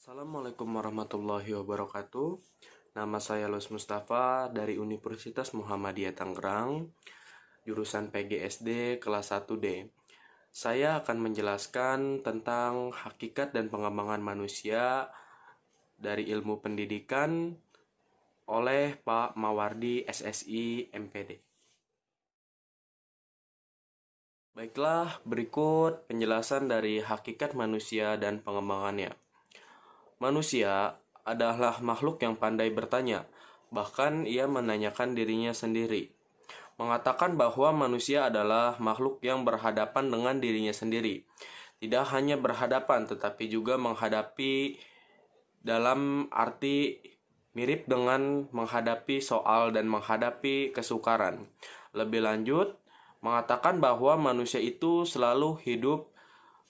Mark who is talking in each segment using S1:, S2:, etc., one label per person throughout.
S1: Assalamualaikum warahmatullahi wabarakatuh. Nama saya Los Mustafa dari Universitas Muhammadiyah Tangerang, jurusan PGSD kelas 1D. Saya akan menjelaskan tentang hakikat dan pengembangan manusia dari ilmu pendidikan oleh Pak Mawardi SSI MPD. Baiklah, berikut penjelasan dari hakikat manusia dan pengembangannya. Manusia adalah makhluk yang pandai bertanya, bahkan ia menanyakan dirinya sendiri. Mengatakan bahwa manusia adalah makhluk yang berhadapan dengan dirinya sendiri. Tidak hanya berhadapan, tetapi juga menghadapi dalam arti mirip dengan menghadapi soal dan menghadapi kesukaran. Lebih lanjut, mengatakan bahwa manusia itu selalu hidup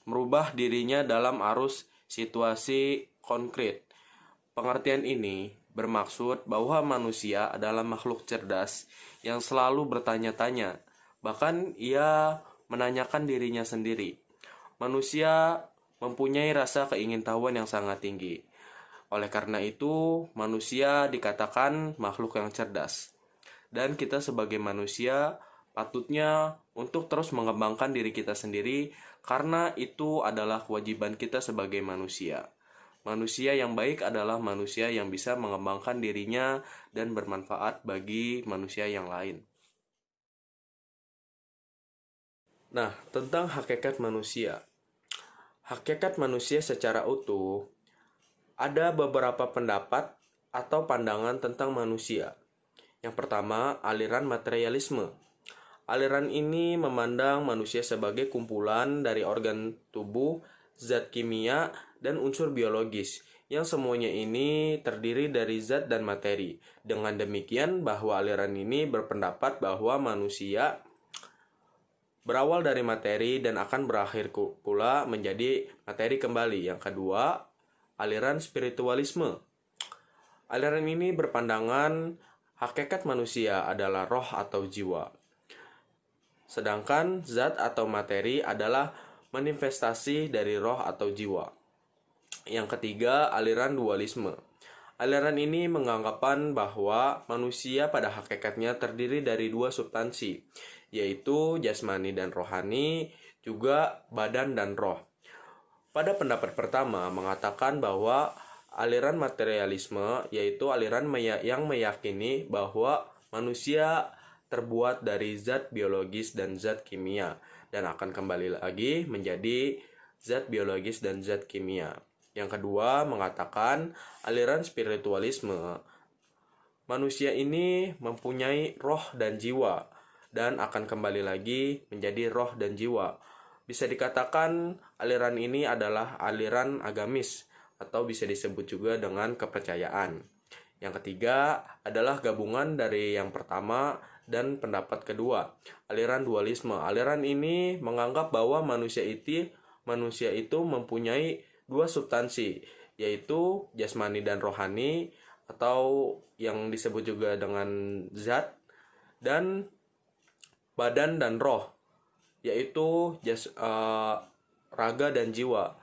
S1: merubah dirinya dalam arus situasi konkret. Pengertian ini bermaksud bahwa manusia adalah makhluk cerdas yang selalu bertanya-tanya, bahkan ia menanyakan dirinya sendiri. Manusia mempunyai rasa keingintahuan yang sangat tinggi. Oleh karena itu, manusia dikatakan makhluk yang cerdas. Dan kita sebagai manusia patutnya untuk terus mengembangkan diri kita sendiri karena itu adalah kewajiban kita sebagai manusia. Manusia yang baik adalah manusia yang bisa mengembangkan dirinya dan bermanfaat bagi manusia yang lain. Nah, tentang hakikat manusia. Hakikat manusia secara utuh, ada beberapa pendapat atau pandangan tentang manusia. Yang pertama, aliran materialisme. Aliran ini memandang manusia sebagai kumpulan dari organ tubuh, zat kimia, dan unsur biologis, yang semuanya ini terdiri dari zat dan materi. Dengan demikian, bahwa aliran ini berpendapat bahwa manusia berawal dari materi dan akan berakhir pula menjadi materi kembali. Yang kedua, aliran spiritualisme. Aliran ini berpandangan hakikat manusia adalah roh atau jiwa. Sedangkan zat atau materi adalah manifestasi dari roh atau jiwa. Yang ketiga, aliran dualisme. Aliran ini menganggapan bahwa manusia pada hakikatnya terdiri dari dua substansi, yaitu jasmani dan rohani, juga badan dan roh. Pada pendapat pertama mengatakan bahwa aliran materialisme yaitu aliran yang meyakini bahwa manusia terbuat dari zat biologis dan zat kimia dan akan kembali lagi menjadi zat biologis dan zat kimia. Yang kedua mengatakan aliran spiritualisme. Manusia ini mempunyai roh dan jiwa dan akan kembali lagi menjadi roh dan jiwa. Bisa dikatakan aliran ini adalah aliran agamis atau bisa disebut juga dengan kepercayaan. Yang ketiga adalah gabungan dari yang pertama dan pendapat kedua, aliran dualisme. Aliran ini menganggap bahwa manusia itu mempunyai dua substansi, yaitu jasmani dan rohani atau yang disebut juga dengan zat, dan badan dan roh, yaitu raga dan jiwa.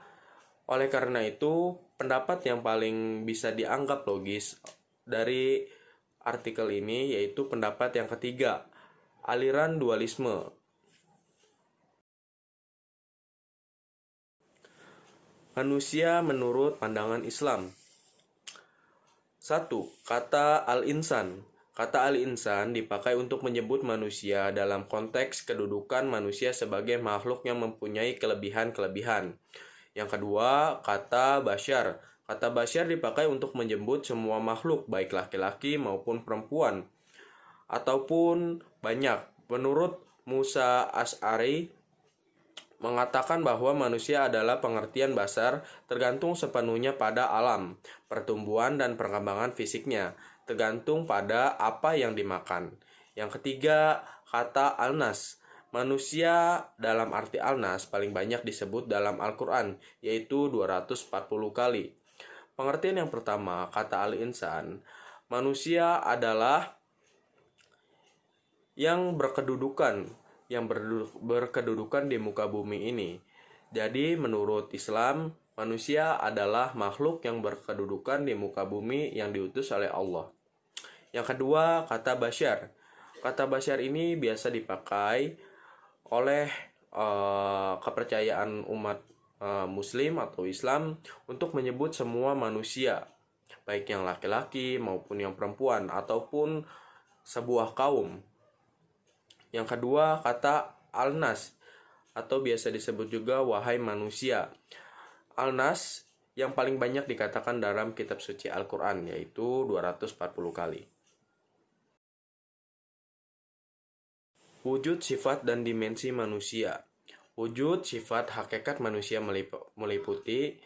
S1: Oleh karena itu, pendapat yang paling bisa dianggap logis dari artikel ini yaitu pendapat yang ketiga, aliran dualisme. Manusia menurut pandangan Islam. 1. Kata al-insan. Kata al-insan dipakai untuk menyebut manusia dalam konteks kedudukan manusia sebagai makhluk yang mempunyai kelebihan-kelebihan. Yang kedua, kata basyar. Kata basyar dipakai untuk menyebut semua makhluk, baik laki-laki maupun perempuan, ataupun banyak. Menurut Musa Asy'ari mengatakan bahwa manusia adalah pengertian basar tergantung sepenuhnya pada alam, pertumbuhan dan perkembangan fisiknya, tergantung pada apa yang dimakan. Yang ketiga, kata al-nas. Manusia dalam arti al-nas paling banyak disebut dalam Al-Quran, yaitu 240 kali. Pengertian yang pertama, kata al-insan, manusia adalah yang berkedudukan di muka bumi ini. Jadi menurut Islam, manusia adalah makhluk yang berkedudukan di muka bumi yang diutus oleh Allah. Yang kedua, kata basyar. Kata basyar ini biasa dipakai oleh kepercayaan umat Muslim atau Islam untuk menyebut semua manusia, baik yang laki-laki maupun yang perempuan ataupun sebuah kaum. Yang kedua, kata al-nas atau biasa disebut juga wahai manusia. Al-nas yang paling banyak dikatakan dalam kitab suci Al-Quran, yaitu 240 kali. Wujud, sifat, dan dimensi manusia. Wujud, sifat, hakikat manusia meliputi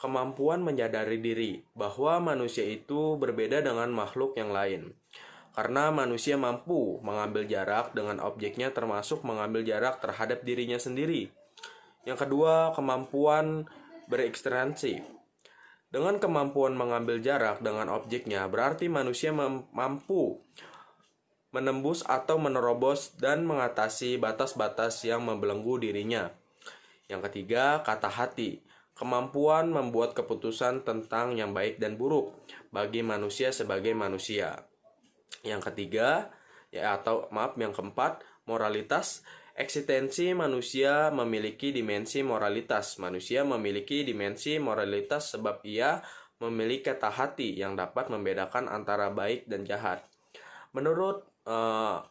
S1: kemampuan menyadari diri bahwa manusia itu berbeda dengan makhluk yang lain. Karena manusia mampu mengambil jarak dengan objeknya, termasuk mengambil jarak terhadap dirinya sendiri. Yang kedua, kemampuan bereksistensi. Dengan kemampuan mengambil jarak dengan objeknya, berarti manusia mampu menembus atau menerobos dan mengatasi batas-batas yang membelenggu dirinya. Yang ketiga, kata hati. Kemampuan membuat keputusan tentang yang baik dan buruk bagi manusia sebagai manusia. Yang ketiga, yang keempat, moralitas. Eksistensi manusia memiliki dimensi moralitas. Manusia memiliki dimensi moralitas sebab ia memiliki kata hati yang dapat membedakan antara baik dan jahat. Menurut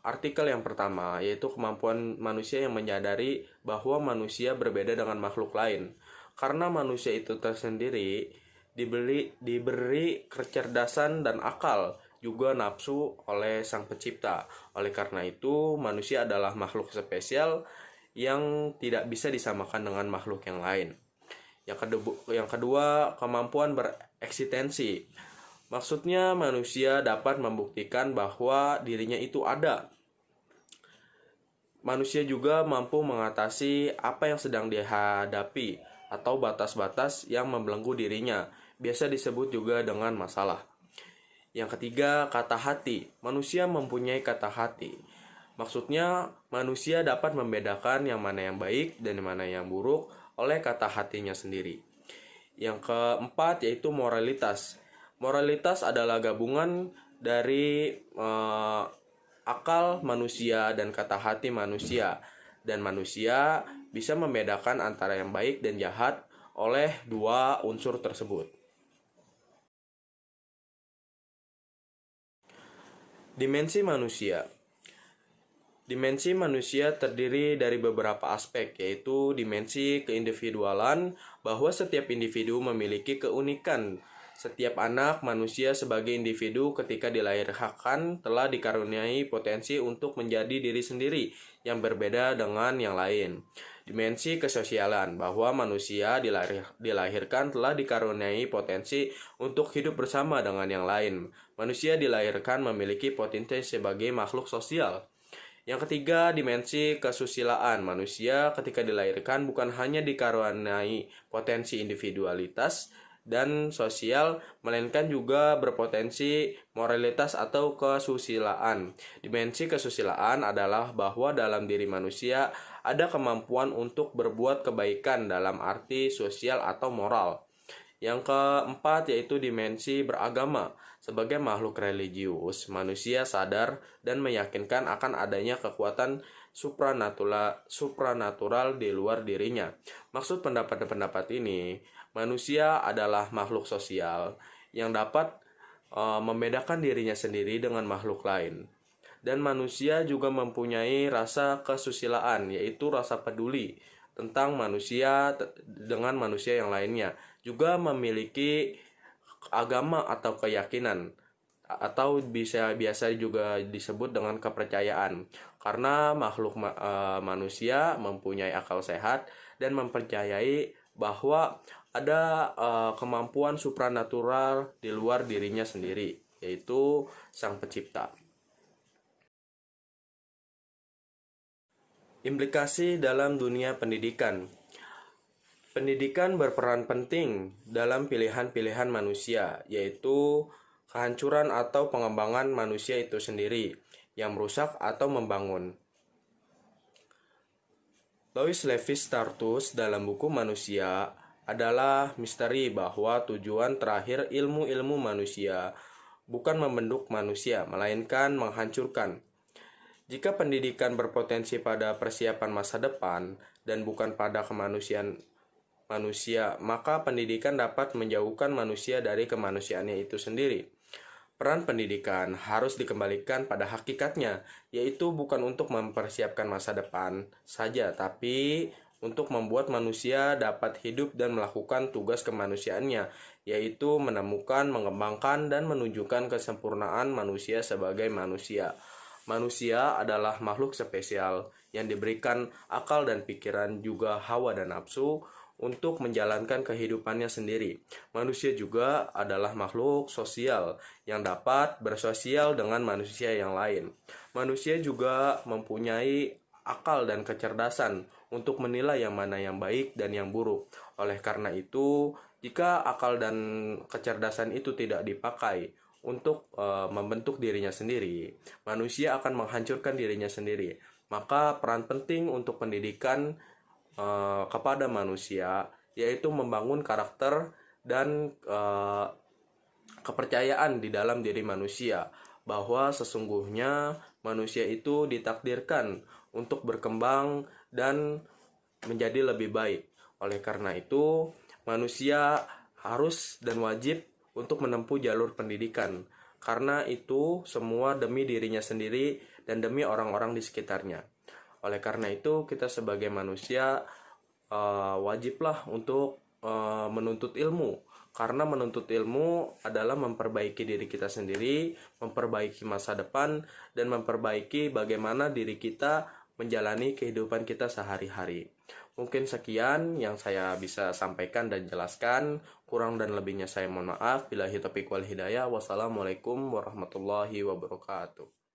S1: artikel yang pertama, yaitu kemampuan manusia yang menyadari bahwa manusia berbeda dengan makhluk lain. Karena manusia itu tersendiri diberi kecerdasan dan akal, juga nafsu oleh Sang Pencipta. Oleh karena itu, manusia adalah makhluk spesial yang tidak bisa disamakan dengan makhluk yang lain. Yang kedua, kemampuan bereksistensi. Maksudnya manusia dapat membuktikan bahwa dirinya itu ada. Manusia juga mampu mengatasi apa yang sedang dihadapi atau batas-batas yang membelenggu dirinya. Biasa disebut juga dengan masalah. Yang ketiga, kata hati. Manusia mempunyai kata hati. Maksudnya manusia dapat membedakan yang mana yang baik dan yang mana yang buruk oleh kata hatinya sendiri. Yang keempat yaitu moralitas. Moralitas adalah gabungan dari akal manusia dan kata hati manusia. Dan manusia bisa membedakan antara yang baik dan jahat oleh dua unsur tersebut. Dimensi manusia. Dimensi manusia terdiri dari beberapa aspek, yaitu dimensi keindividualan, bahwa setiap individu memiliki keunikan. Setiap anak manusia sebagai individu ketika dilahirkan telah dikaruniai potensi untuk menjadi diri sendiri yang berbeda dengan yang lain. Dimensi kesosialan, bahwa manusia dilahirkan telah dikaruniai potensi untuk hidup bersama dengan yang lain. Manusia dilahirkan memiliki potensi sebagai makhluk sosial. Yang ketiga, dimensi kesusilaan. Manusia ketika dilahirkan bukan hanya dikaruniai potensi individualitas dan sosial, melainkan juga berpotensi moralitas atau kesusilaan. Dimensi kesusilaan adalah bahwa dalam diri manusia ada kemampuan untuk berbuat kebaikan dalam arti sosial atau moral. Yang keempat yaitu dimensi beragama. Sebagai makhluk religius, manusia sadar dan meyakinkan akan adanya kekuatan supranatural di luar dirinya. Maksud pendapat ini, manusia adalah makhluk sosial yang dapat membedakan dirinya sendiri dengan makhluk lain. Dan manusia juga mempunyai rasa kesusilaan, yaitu rasa peduli tentang manusia dengan manusia yang lainnya. Juga memiliki agama atau keyakinan, atau biasa juga disebut dengan kepercayaan. Karena makhluk manusia mempunyai akal sehat dan mempercayai bahwa ada kemampuan supranatural di luar dirinya sendiri, yaitu Sang Pencipta. Implikasi dalam dunia pendidikan. Pendidikan berperan penting dalam pilihan-pilihan manusia, yaitu kehancuran atau pengembangan manusia itu sendiri, yang merusak atau membangun. Louis Levi-Strauss dalam buku Manusia adalah misteri bahwa tujuan terakhir ilmu-ilmu manusia bukan membentuk manusia, melainkan menghancurkan. Jika pendidikan berpotensi pada persiapan masa depan dan bukan pada kemanusiaan manusia, maka pendidikan dapat menjauhkan manusia dari kemanusiaannya itu sendiri. Peran pendidikan harus dikembalikan pada hakikatnya, yaitu bukan untuk mempersiapkan masa depan saja, tapi untuk membuat manusia dapat hidup dan melakukan tugas kemanusiaannya, yaitu menemukan, mengembangkan, dan menunjukkan kesempurnaan manusia sebagai manusia. Manusia adalah makhluk spesial yang diberikan akal dan pikiran, juga hawa dan nafsu, untuk menjalankan kehidupannya sendiri. Manusia juga adalah makhluk sosial yang dapat bersosial dengan manusia yang lain. Manusia juga mempunyai akal dan kecerdasan untuk menilai yang mana yang baik dan yang buruk. Oleh karena itu, jika akal dan kecerdasan itu tidak dipakai untuk membentuk dirinya sendiri, manusia akan menghancurkan dirinya sendiri. Maka peran penting untuk pendidikan kepada manusia yaitu membangun karakter dan kepercayaan di dalam diri manusia bahwa sesungguhnya manusia itu ditakdirkan untuk berkembang dan menjadi lebih baik. Oleh karena itu, manusia harus dan wajib untuk menempuh jalur pendidikan, karena itu semua demi dirinya sendiri dan demi orang-orang di sekitarnya. Oleh karena itu, kita sebagai manusia wajiblah untuk menuntut ilmu, karena menuntut ilmu adalah memperbaiki diri kita sendiri, memperbaiki masa depan, dan memperbaiki bagaimana diri kita menjalani kehidupan kita sehari-hari. Mungkin sekian yang saya bisa sampaikan dan jelaskan. Kurang dan lebihnya saya mohon maaf. Billahi taufiq wal hidayah. Wassalamualaikum warahmatullahi wabarakatuh.